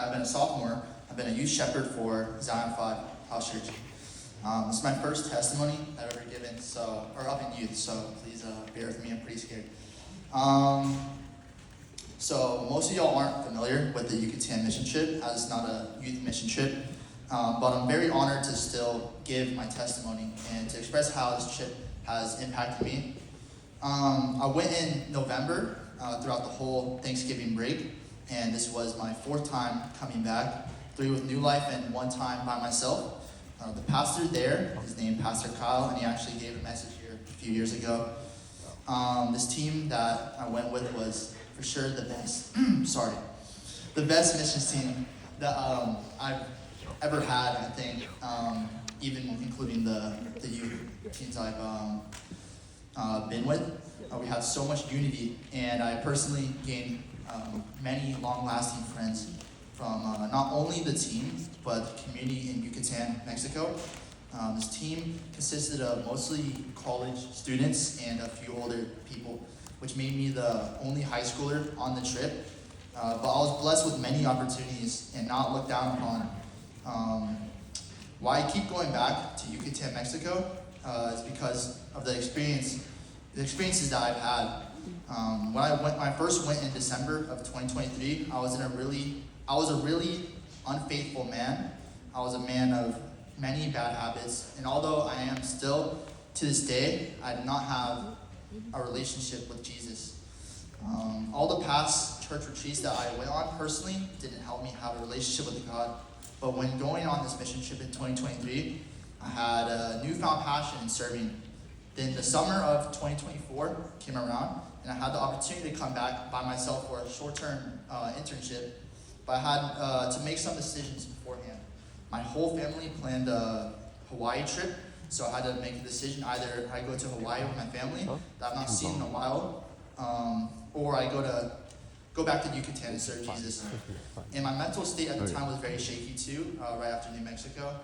I've been a sophomore. I've been a youth shepherd for Zion 5 House Church. This is my first testimony I've ever given, or up in youth, so please bear with me, I'm pretty scared. So most of y'all aren't familiar with the Yucatán mission trip, as it's not a youth mission trip, but I'm very honored to still give my testimony and to express how this trip has impacted me. I went in November throughout the whole Thanksgiving break, and this was my 4th time coming back, 3 with New Life and 1 time by myself. The pastor there is named Pastor Kyle, and he actually gave a message here a few years ago. This team that I went with was for sure the best, the best missions team that I've ever had, I think, even including the youth teams I've been with. We had so much unity, and I personally gained many long-lasting friends from not only the team, but the community in Yucatán, Mexico. This team consisted of mostly college students and a few older people, which made me the only high schooler on the trip. But I was blessed with many opportunities and not looked down upon. Why I keep going back to Yucatán, Mexico is because of the experiences that I've had. When I first went in December of 2023, I was a really unfaithful man. I was a man of many bad habits, and although I am still, to this day, I did not have a relationship with Jesus. All the past church retreats that I went on personally didn't help me have a relationship with God, but when going on this mission trip in 2023, I had a newfound passion in serving. Then the summer of 2024 came around, and I had the opportunity to come back by myself for a short-term internship, but I had to make some decisions beforehand. My whole family planned a Hawaii trip, so I had to make a decision. Either I go to Hawaii with my family that I've not seen in a while, or I go back to Yucatán and serve Jesus. And my mental state at the time was very shaky too, right after New Mexico.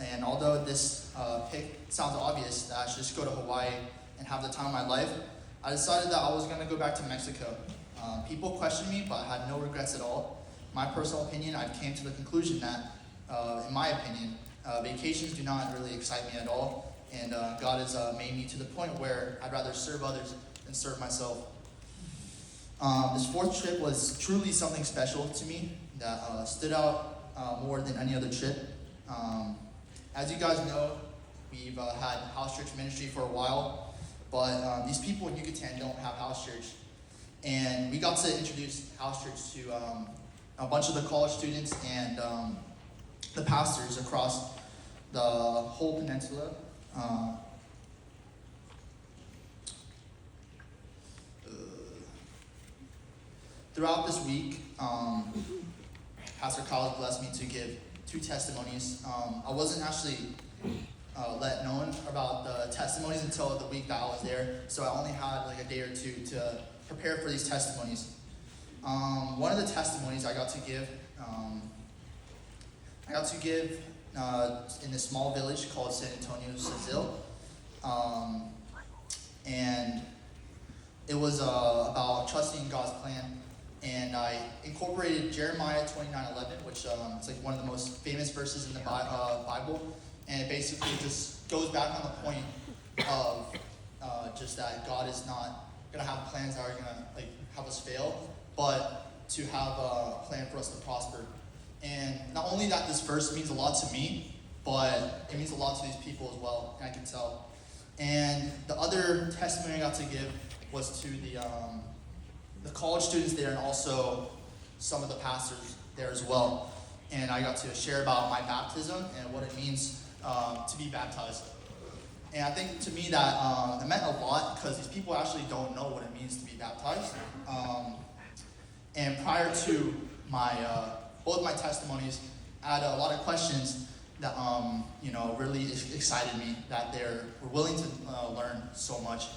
And although this pick sounds obvious, that I should just go to Hawaii and have the time of my life, I decided that I was going to go back to Mexico. People questioned me, but I had no regrets at all. My personal opinion, I came to the conclusion that, in my opinion, vacations do not really excite me at all, and God has made me to the point where I'd rather serve others than serve myself. This 4th trip was truly something special to me that stood out more than any other trip. As you guys know, we've had house church ministry for a while, but these people in Yucatán don't have house church. And we got to introduce house church to a bunch of the college students and the pastors across the whole peninsula. Throughout this week, Pastor Collins blessed me to give 2 testimonies. I wasn't actually let known about the testimonies until the week that I was there, so I only had like a day or 2 to prepare for these testimonies. One of the testimonies I got to give in a small village called San Antonio, Brazil, and it was about trusting God's plan. And I incorporated Jeremiah 29:11, which is like one of the most famous verses in the Bible, and it basically just goes back on the point of just that God is not going to have plans that are going to have us fail, but to have a plan for us to prosper. And not only that this verse means a lot to me, but it means a lot to these people as well, and I can tell. And the other testimony I got to give was to the college students there, and also some of the pastors there as well. And I got to share about my baptism and what it means to be baptized. And I think to me that it meant a lot, because these people actually don't know what it means to be baptized. And prior to both my testimonies, I had a lot of questions that really excited me, that they were willing to learn so much.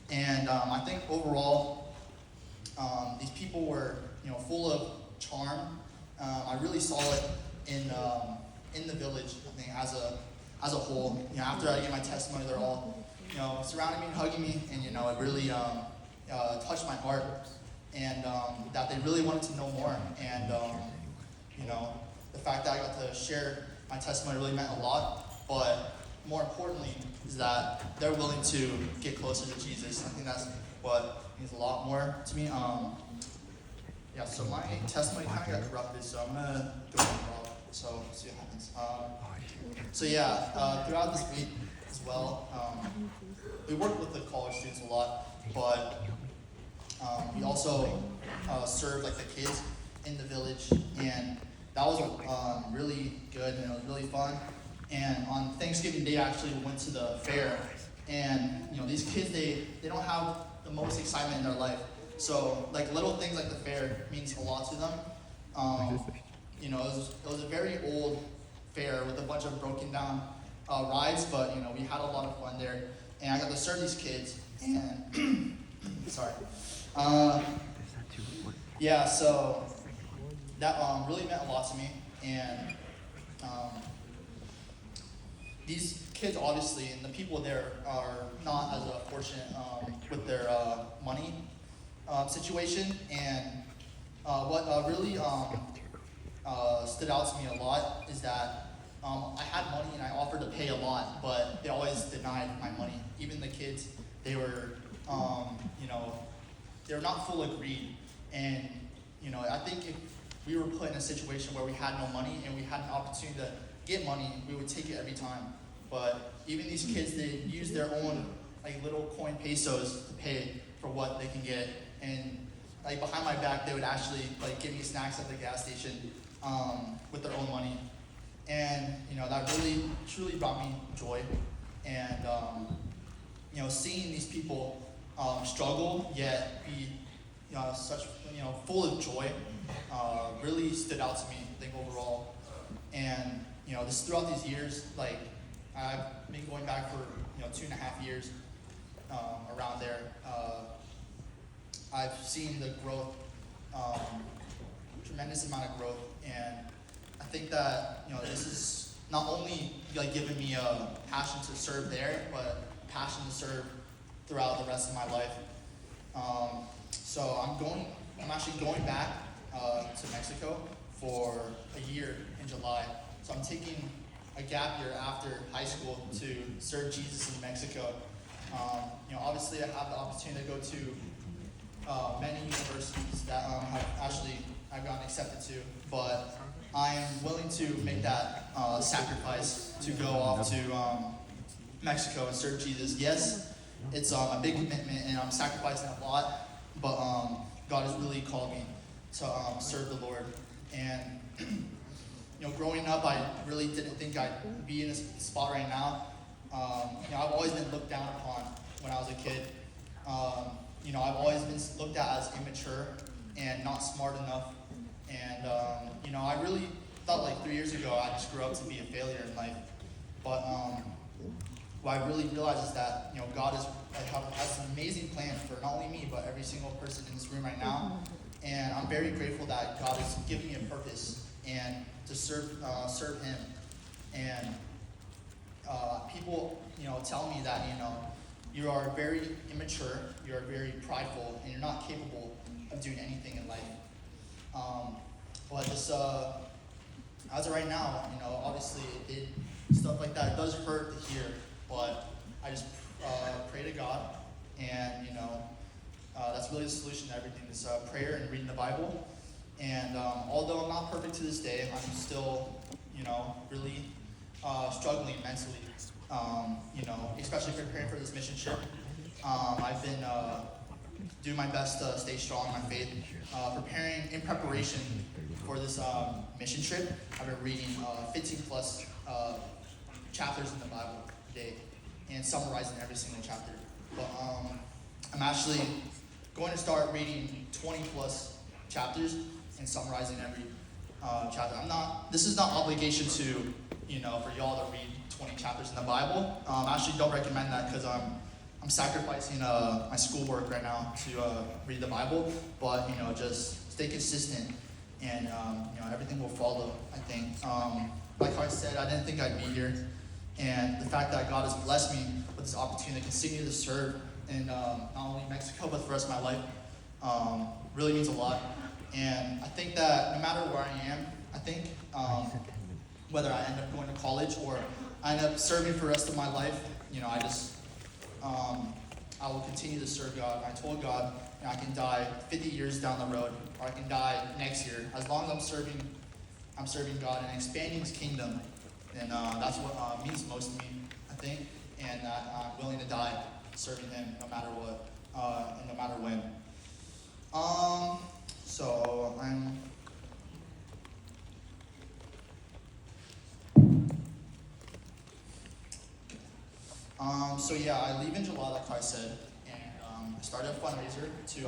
And I think overall, these people were full of charm. I really saw it in the village, I think, as a whole. After I gave my testimony, they're all surrounding me and hugging me, and it really touched my heart. and that they really wanted to know more. And the fact that I got to share my testimony really meant a lot. But more importantly is that they're willing to get closer to Jesus. I think that's what means a lot more to me. So my testimony kind of got corrupted, so I'm gonna go ahead and so see what happens. Throughout this week as well, we work with the college students a lot, but we also serve like the kids in the village, and that was really good and it was really fun. And on Thanksgiving Day, I actually went to the fair, and these kids they don't have the most excitement in their life. So like little things like the fair means a lot to them. It was a very old fair with a bunch of broken down rides, but we had a lot of fun there, and I got to serve these kids. And sorry, so that really meant a lot to me. And these kids obviously, and the people there are not as fortunate with their money situation. And what really stood out to me a lot is that I had money and I offered to pay a lot, but they always denied my money. Even the kids, they were not full of greed. And I think if we were put in a situation where we had no money and we had an opportunity to get money, we would take it every time. But even these kids, they use their own like little coin pesos to pay for what they can get. And like behind my back, they would actually like give me snacks at the gas station with their own money. And that really truly brought me joy. And seeing these people struggle yet be such full of joy really stood out to me, I think, overall. And this throughout these years, like I've been going back for 2.5 years around there. I've seen the growth, tremendous amount of growth, and I think that this is not only like giving me a passion to serve there, but a passion to serve throughout the rest of my life. So I'm actually going back to Mexico for a year in July. So I'm taking a gap year after high school to serve Jesus in Mexico. Obviously I have the opportunity to go to many universities that I've gotten accepted to, but I am willing to make that sacrifice to go off to Mexico and serve Jesus. Yes, it's a big commitment and I'm sacrificing a lot, but God has really called me to serve the Lord. And growing up, I really didn't think I'd be in this spot right now. I've always been looked down upon when I was a kid. I've always been looked at as immature and not smart enough. And, I really thought like 3 years ago I just grew up to be a failure in life. But what I really realized is that, God has an amazing plan for not only me, but every single person in this room right now. And I'm very grateful that God has given me a purpose and to serve Him. And people, tell me that, you are very immature, you are very prideful, and you're not capable of doing anything in life. But this, as of right now, obviously stuff like that, it does hurt to hear, but I just pray to God, and that's really the solution to everything. Is prayer and reading the Bible. And although I'm not perfect to this day, I'm still, really struggling mentally. Especially preparing for this mission trip. I've been doing my best to stay strong in my faith. Preparing in preparation for this mission trip, I've been reading 15 plus chapters in the Bible a day and summarizing every single chapter. But I'm actually going to start reading 20 plus chapters and summarizing every chapter. This is not obligation to, for y'all to read 20 chapters in the Bible. I actually don't recommend that because I'm sacrificing my schoolwork right now to read the Bible. But just stay consistent, and everything will follow, I think. Like I said, I didn't think I'd be here, and the fact that God has blessed me with this opportunity to continue to serve in not only Mexico but for the rest of my life, really means a lot. And I think that no matter where I am, I think whether I end up going to college or I end up serving for the rest of my life, I will continue to serve God. I told God, I can die 50 years down the road, or I can die next year. As long as I'm serving God and expanding His kingdom, and that's what means most to me, I think. And that I'm willing to die serving Him no matter what, and no matter when. So I'm. I leave in July, like I said, and I started a fundraiser to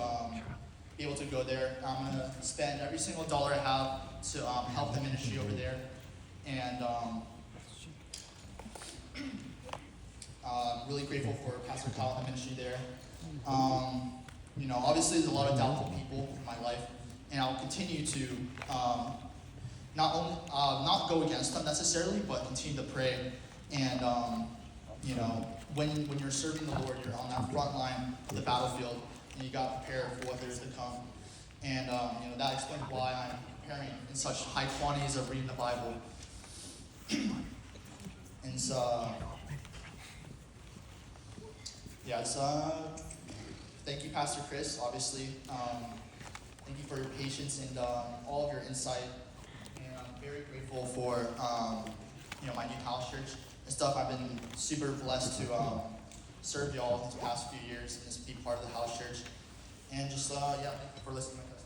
be able to go there. I'm gonna spend every single dollar I have to help the ministry over there, and I'm really grateful for Pastor Kyle and the ministry there. Obviously there's a lot of doubtful people in my life, and I'll continue to not go against them necessarily, but continue to pray. And when you're serving the Lord, you're on that front line of the battlefield, and you got to prepare for what there is to come. And that explains why I'm preparing in such high quantities of reading the Bible. And so, thank you, Pastor Chris. Obviously, thank you for your patience and all of your insight. And I'm very grateful for my new house church and stuff. I've been super blessed to serve y'all these past few years and just be part of the house church. And just thank you for listening to my testimony.